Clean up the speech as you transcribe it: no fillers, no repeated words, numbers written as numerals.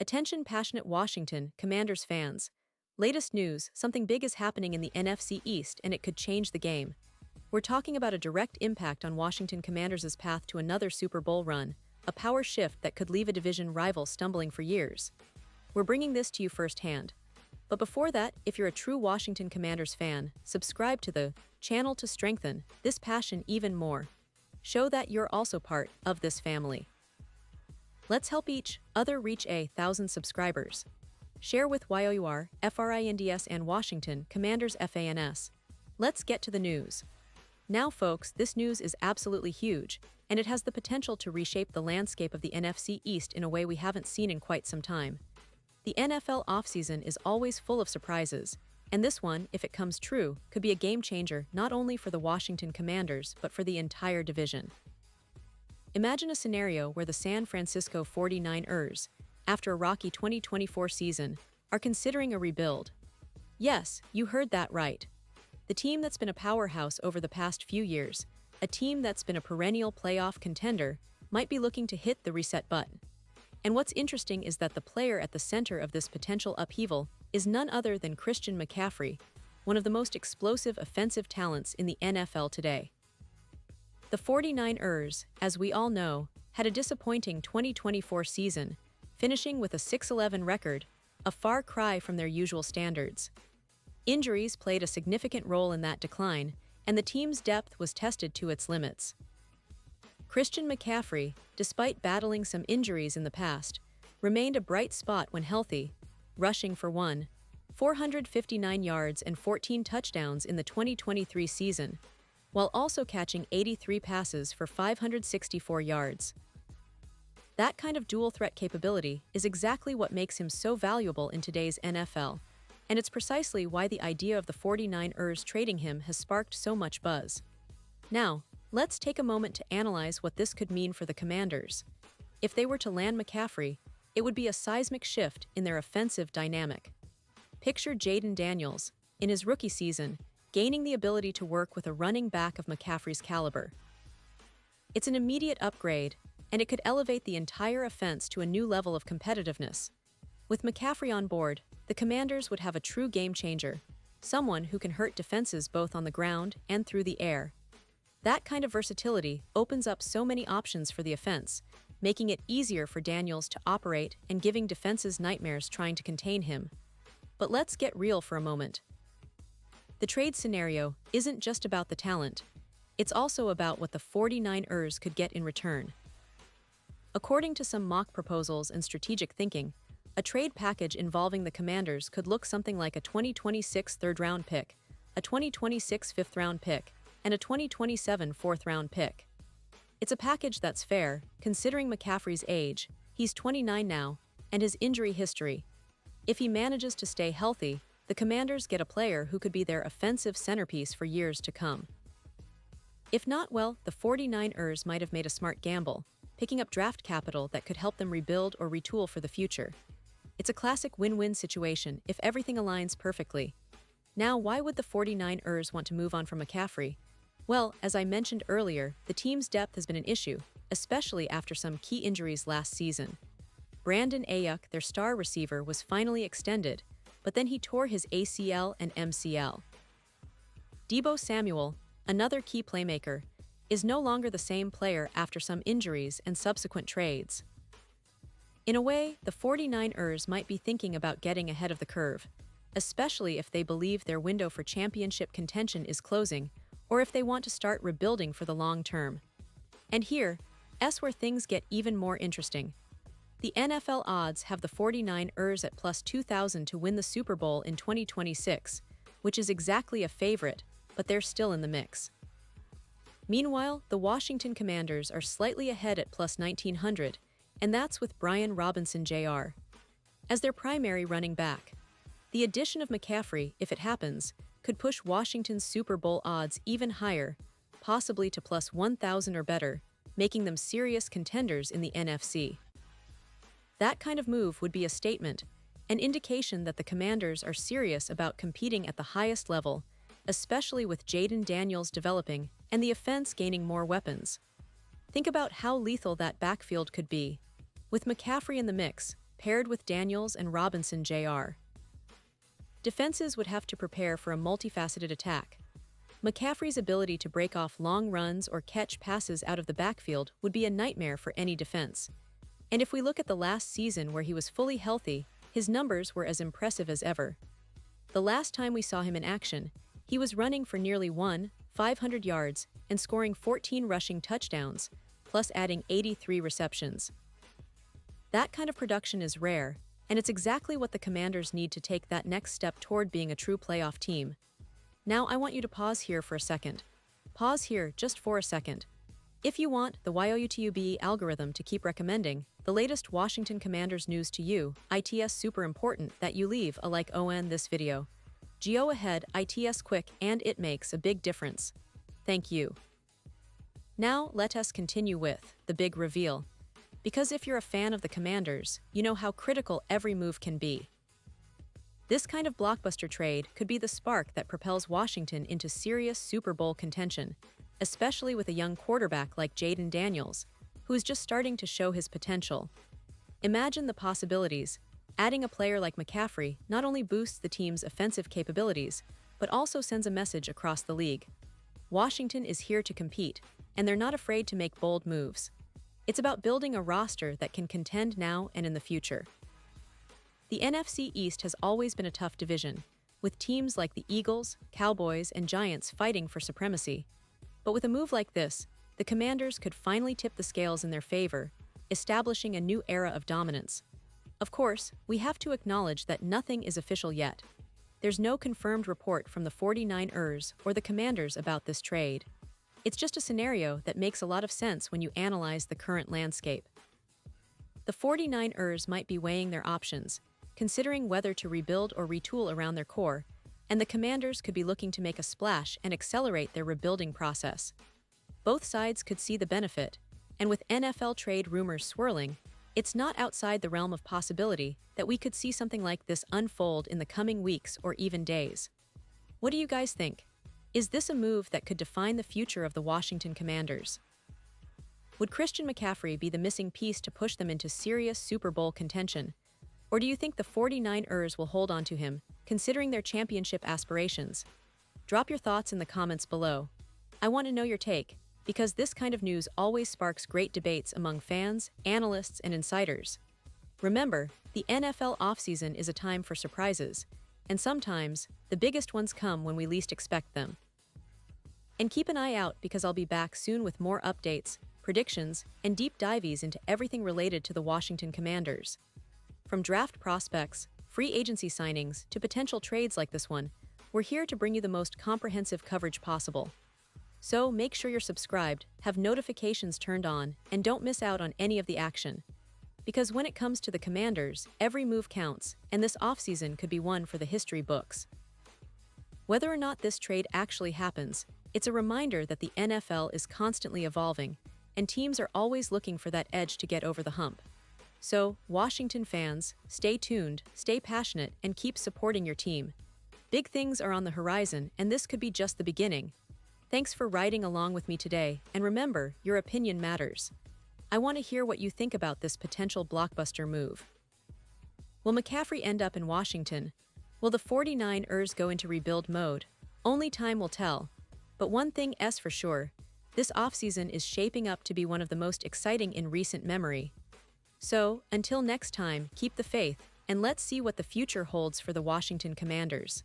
Attention passionate Washington Commanders fans. Latest news, something big is happening in the NFC East and it could change the game. We're talking about a direct impact on Washington Commanders' path to another Super Bowl run, a power shift that could leave a division rival stumbling for years. We're bringing this to you firsthand. But before that, if you're a true Washington Commanders fan, subscribe to the channel to strengthen this passion even more. Show that you're also part of this family. Let's help each other reach 1,000 subscribers. Share with YOUR, FRINDS and Washington Commanders FANS. Let's get to the news. Now folks, this news is absolutely huge, and it has the potential to reshape the landscape of the NFC East in a way we haven't seen in quite some time. The NFL offseason is always full of surprises, and this one, if it comes true, could be a game-changer not only for the Washington Commanders but for the entire division. Imagine a scenario where the San Francisco 49ers, after a rocky 2024 season, are considering a rebuild. Yes, you heard that right. The team that's been a powerhouse over the past few years, a team that's been a perennial playoff contender, might be looking to hit the reset button. And what's interesting is that the player at the center of this potential upheaval is none other than Christian McCaffrey, one of the most explosive offensive talents in the NFL today. The 49ers, as we all know, had a disappointing 2024 season, finishing with a 6-11 record, a far cry from their usual standards. Injuries played a significant role in that decline, and the team's depth was tested to its limits. Christian McCaffrey, despite battling some injuries in the past, remained a bright spot when healthy, rushing for 459 yards and 14 touchdowns in the 2023 season, while also catching 83 passes for 564 yards. That kind of dual-threat capability is exactly what makes him so valuable in today's NFL, and it's precisely why the idea of the 49ers trading him has sparked so much buzz. Now, let's take a moment to analyze what this could mean for the Commanders. If they were to land McCaffrey, it would be a seismic shift in their offensive dynamic. Picture Jayden Daniels, in his rookie season, gaining the ability to work with a running back of McCaffrey's caliber. It's an immediate upgrade, and it could elevate the entire offense to a new level of competitiveness. With McCaffrey on board, the Commanders would have a true game-changer, someone who can hurt defenses both on the ground and through the air. That kind of versatility opens up so many options for the offense, making it easier for Daniels to operate and giving defenses nightmares trying to contain him. But let's get real for a moment. The trade scenario isn't just about the talent, it's also about what the 49ers could get in return. According to some mock proposals and strategic thinking, a trade package involving the Commanders could look something like a 2026 third-round pick, a 2026 fifth-round pick, and a 2027 fourth-round pick. It's a package that's fair, considering McCaffrey's age, he's 29 now, and his injury history. If he manages to stay healthy, the Commanders get a player who could be their offensive centerpiece for years to come. If not, well, the 49ers might have made a smart gamble, picking up draft capital that could help them rebuild or retool for the future. It's a classic win-win situation if everything aligns perfectly. Now, why would the 49ers want to move on from McCaffrey? Well, as I mentioned earlier, the team's depth has been an issue, especially after some key injuries last season. Brandon Ayuk, their star receiver, was finally extended, but then he tore his ACL and MCL. Deebo Samuel, another key playmaker, is no longer the same player after some injuries and subsequent trades. In a way, the 49ers might be thinking about getting ahead of the curve, especially if they believe their window for championship contention is closing, or if they want to start rebuilding for the long term. And here's where things get even more interesting. The NFL odds have the 49ers at plus 2,000 to win the Super Bowl in 2026, which is exactly a favorite, but they're still in the mix. Meanwhile, the Washington Commanders are slightly ahead at plus 1,900, and that's with Brian Robinson Jr. as their primary running back. The addition of McCaffrey, if it happens, could push Washington's Super Bowl odds even higher, possibly to plus 1,000 or better, making them serious contenders in the NFC. That kind of move would be a statement, an indication that the Commanders are serious about competing at the highest level, especially with Jayden Daniels developing and the offense gaining more weapons. Think about how lethal that backfield could be. With McCaffrey in the mix, paired with Daniels and Robinson Jr. Defenses would have to prepare for a multifaceted attack. McCaffrey's ability to break off long runs or catch passes out of the backfield would be a nightmare for any defense. And if we look at the last season where he was fully healthy, his numbers were as impressive as ever. The last time we saw him in action, he was running for nearly 500 yards and scoring 14 rushing touchdowns, plus adding 83 receptions. That kind of production is rare, and it's exactly what the Commanders need to take that next step toward being a true playoff team. Now I want you to pause here for a second. Pause here just for a second. If you want the YouTube algorithm to keep recommending the latest Washington Commanders news to you, it's super important that you leave a like on this video. Go ahead, it's quick and it makes a big difference. Thank you. Now let us continue with the big reveal. Because if you're a fan of the Commanders, you know how critical every move can be. This kind of blockbuster trade could be the spark that propels Washington into serious Super Bowl contention, especially with a young quarterback like Jaden Daniels, who is just starting to show his potential. Imagine the possibilities. Adding a player like McCaffrey not only boosts the team's offensive capabilities, but also sends a message across the league. Washington is here to compete, and they're not afraid to make bold moves. It's about building a roster that can contend now and in the future. The NFC East has always been a tough division, with teams like the Eagles, Cowboys, and Giants fighting for supremacy. But with a move like this, the Commanders could finally tip the scales in their favor, establishing a new era of dominance. Of course, we have to acknowledge that nothing is official yet. There's no confirmed report from the 49ers or the Commanders about this trade. It's just a scenario that makes a lot of sense when you analyze the current landscape. The 49ers might be weighing their options, considering whether to rebuild or retool around their core, and the Commanders could be looking to make a splash and accelerate their rebuilding process. Both sides could see the benefit, and with NFL trade rumors swirling, it's not outside the realm of possibility that we could see something like this unfold in the coming weeks or even days. What do you guys think? Is this a move that could define the future of the Washington Commanders? Would Christian McCaffrey be the missing piece to push them into serious Super Bowl contention? Or do you think the 49ers will hold on to him, considering their championship aspirations? Drop your thoughts in the comments below. I want to know your take, because this kind of news always sparks great debates among fans, analysts, and insiders. Remember, the NFL offseason is a time for surprises, and sometimes, the biggest ones come when we least expect them. And keep an eye out because I'll be back soon with more updates, predictions, and deep dives into everything related to the Washington Commanders. From draft prospects, free agency signings, to potential trades like this one, we're here to bring you the most comprehensive coverage possible. So make sure you're subscribed, have notifications turned on, and don't miss out on any of the action. Because when it comes to the Commanders, every move counts, and this offseason could be one for the history books. Whether or not this trade actually happens, it's a reminder that the NFL is constantly evolving, and teams are always looking for that edge to get over the hump. So, Washington fans, stay tuned, stay passionate, and keep supporting your team. Big things are on the horizon, and this could be just the beginning. Thanks for riding along with me today, and remember, your opinion matters. I want to hear what you think about this potential blockbuster move. Will McCaffrey end up in Washington? Will the 49ers go into rebuild mode? Only time will tell. But one thing is for sure, this offseason is shaping up to be one of the most exciting in recent memory. So, until next time, keep the faith, and let's see what the future holds for the Washington Commanders.